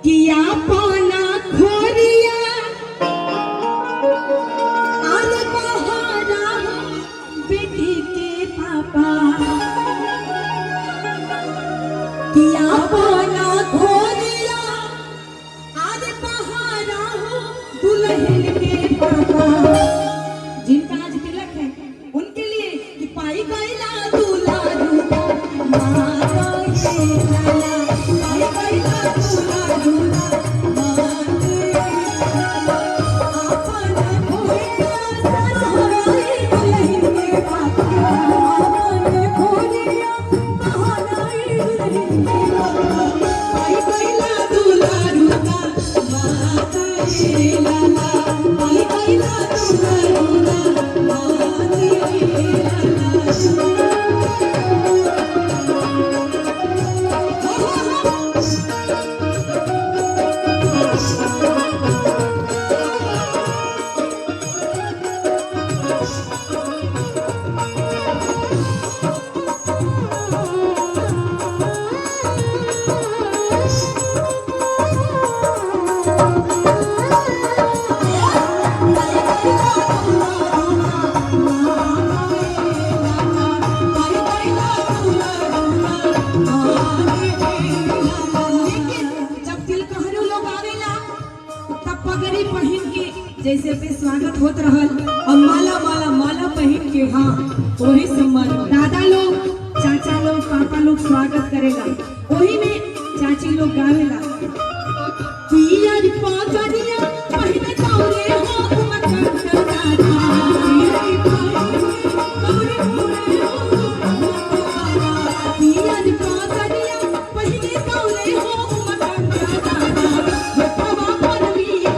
किया पाना खोरिया आल बहारा बेटी के पापा किया पाना खोरिया आल बहारा दुल्हन के पापा। जिनका आज तिलक है उनके लिए कि पाई गईला दूल्हा दूल्हा मारा ये लाला पाई गईला दूल्हा दूल्हा मारा आपन खोरिया सजाई दुल्हन के पापा आपन खोरिया बहाराई दुल्हन के पापा पाई गईला दूल्हा दूल्हा मारा ये लाला पाई गईला दूल्हा दूल्हा मारा ये जैसे पे स्वागत होत रहल और माला माला माला पहन के हाँ वही सम्मान दादा लोग चाचा लोग पापा लोग स्वागत करेगा वही में चाची लोग गावेला पिया री पागरिया पहने तौरे हो मकन दादा पिया री पागरिया पहने तौरे हो मकन दादा बाबा पर भी हम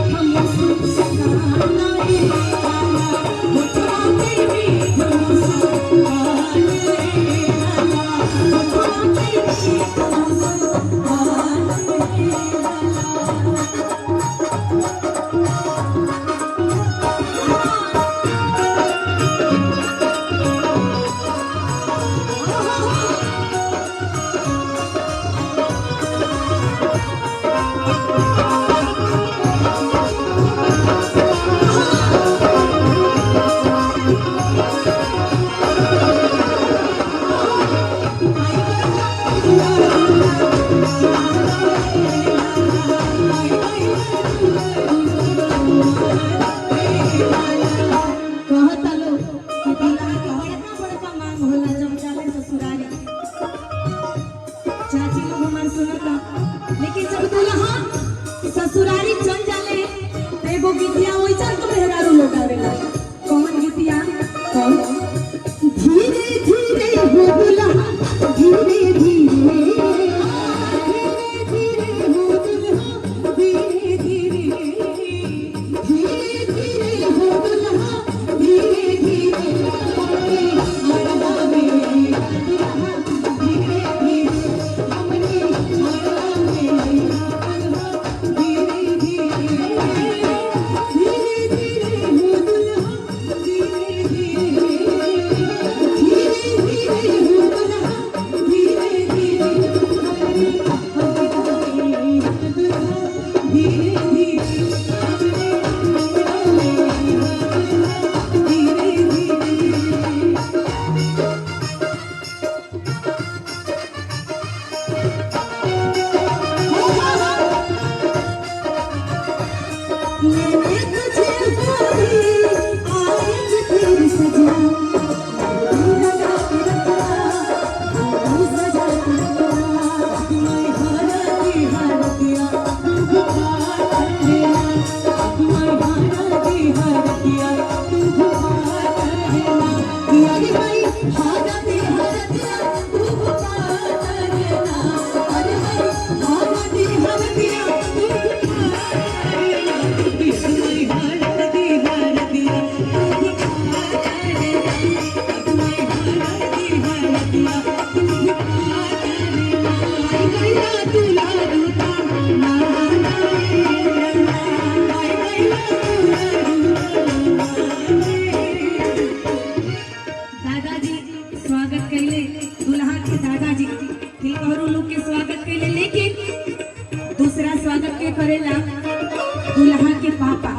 लेकिन जब दुल्हा ससुरारी चल जाले तो एगो गीतिया वैसा तो मेहरारू लोग आवेला कौन गीतिया कौन धीरे धीरे हो दुल्हा धीरे धीरे धीरे हो दुल्हा धीरे धीरे धीरे धीरे हो दुल्हा धीरे धीरे मरवा में दुल्हा धीरे धीरे हमने मरवा में धीरे धीरे स्वागत के करेला दुल्हा के पापा